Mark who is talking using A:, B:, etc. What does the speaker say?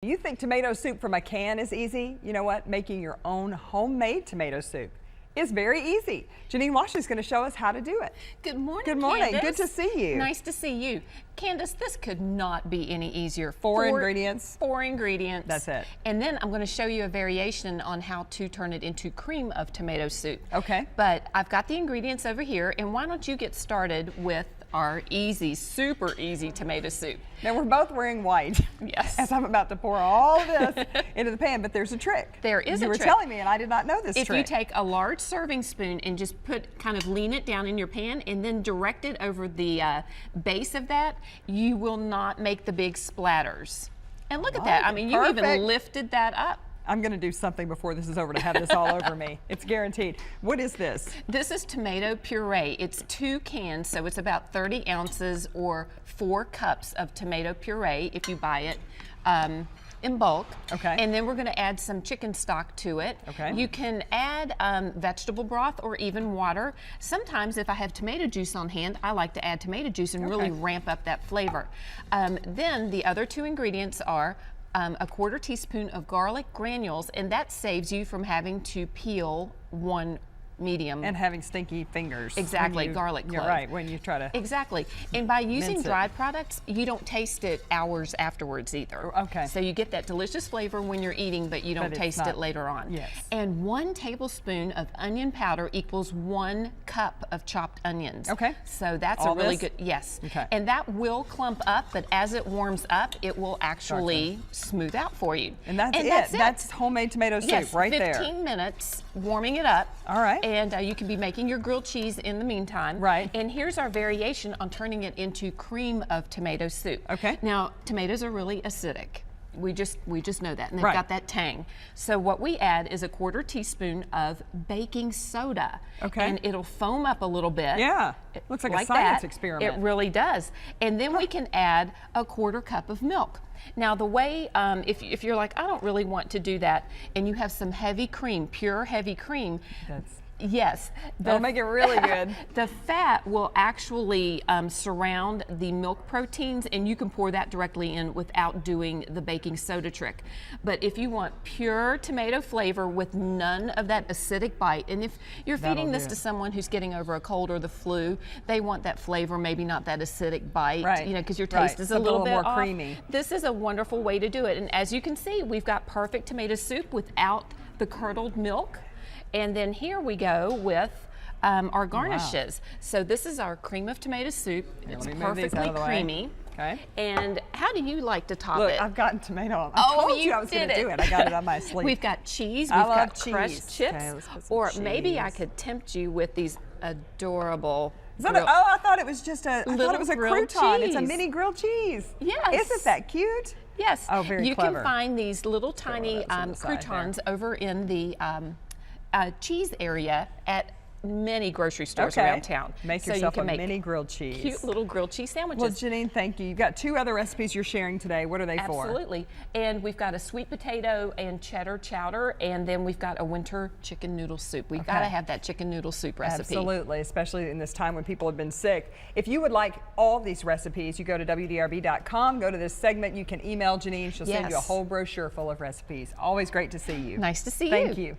A: You think tomato soup from a can is easy? You know what? Making your own homemade tomato soup is very easy. Janine Washle is going to show us how to do it.
B: Good morning,
A: Good morning.
B: Candace.
A: Good to see you.
B: Nice to see you. Candace, this could not be any easier.
A: Four ingredients.
B: 4 ingredients.
A: That's it.
B: And then I'm going to show you a variation on how to turn it into cream of tomato soup.
A: Okay.
B: But I've got the ingredients over here, and why don't you get started with our easy, super easy tomato soup.
A: Now we're both wearing white.
B: Yes.
A: As I'm about to pour all of this into the pan, but there's a trick.
B: There is a trick.
A: You were telling me and I did not know this trick.
B: If you take a large serving spoon and just kind of lean it down in your pan and then direct it over the base of that, you will not make the big splatters. And look at that. I mean, you even lifted that up.
A: I'm going to do something before this is over to have this all over me. It's guaranteed. What is this?
B: This is tomato puree. It's 2 cans, so it's about 30 ounces or 4 cups of tomato puree if you buy it in bulk.
A: Okay.
B: And then we're going to add some chicken stock to it.
A: Okay.
B: You can add vegetable broth or even water. Sometimes if I have tomato juice on hand, I like to add tomato juice and really ramp up that flavor. Then the other 2 ingredients are a 1/4 teaspoon of garlic granules, and that saves you from having to peel 1 medium.
A: And having stinky fingers.
B: Exactly, garlic clove.
A: You're right, when you try to.
B: Exactly. And by using dried products, you don't taste it hours afterwards either.
A: Okay.
B: So you get that delicious flavor when you're eating, but you don't taste it later on.
A: Yes.
B: And 1 tablespoon of onion powder equals 1 cup of chopped onions.
A: Okay.
B: So that's
A: All
B: a really
A: this?
B: good, yes.
A: Okay.
B: And that will clump up, but as it warms up, it will actually smooth out for you.
A: And that's it. That's homemade tomato soup right there.
B: 15 minutes warming it up.
A: All right.
B: And you can be making your grilled cheese in the meantime.
A: Right.
B: And here's our variation on turning it into cream of tomato soup.
A: Okay.
B: Now, tomatoes are really acidic. We just know that, and they've
A: Right.
B: got that tang. So what we add is a 1/4 teaspoon of baking soda.
A: Okay.
B: And it'll foam up a little bit.
A: Yeah. Looks like a science experiment.
B: It really does. And then we can add a 1/4 cup of milk. Now the way, if you're like, I don't really want to do that, and you have some heavy cream, pure heavy cream. Yes.
A: That'll make it really good.
B: The fat will actually surround the milk proteins, and you can pour that directly in without doing the baking soda trick. But if you want pure tomato flavor with none of that acidic bite, and if you're feeding this to someone who's getting over a cold or the flu, they want that flavor, maybe not that acidic bite, you know, because your taste is a little bit
A: more
B: off.
A: creamy.
B: This is a wonderful way to do it. And as you can see, we've got perfect tomato soup without the curdled milk. And then here we go with our garnishes. So this is our cream of tomato soup. It's perfectly creamy.
A: Okay.
B: And how do you like to top
A: Look,
B: it?
A: I've gotten tomato on. I told you I was going to do it. I got it on my sleeve.
B: We've got cheese. We've got crushed chips.
A: Okay, let's put some
B: or
A: cheese.
B: maybe I could tempt you with these adorable.
A: I thought it was just a. I thought it was a
B: grilled
A: crouton.
B: cheese.
A: It's a mini grilled cheese.
B: Yes.
A: Isn't that cute?
B: Yes.
A: Oh, very
B: you
A: clever.
B: can find these little tiny croutons over in the cheese area at many grocery stores around town.
A: Make yourself a mini grilled cheese.
B: Cute little grilled cheese sandwiches.
A: Well, Janine, thank you. You've got 2 other recipes you're sharing today. What are they for?
B: Absolutely. And we've got a sweet potato and cheddar chowder, and then we've got a winter chicken noodle soup. We've got to have that chicken noodle soup recipe.
A: Absolutely, especially in this time when people have been sick. If you would like all these recipes, you go to WDRB.com, go to this segment, you can email Janine. She'll send you a whole brochure full of recipes. Always great to see you.
B: Nice to see you.
A: Thank you.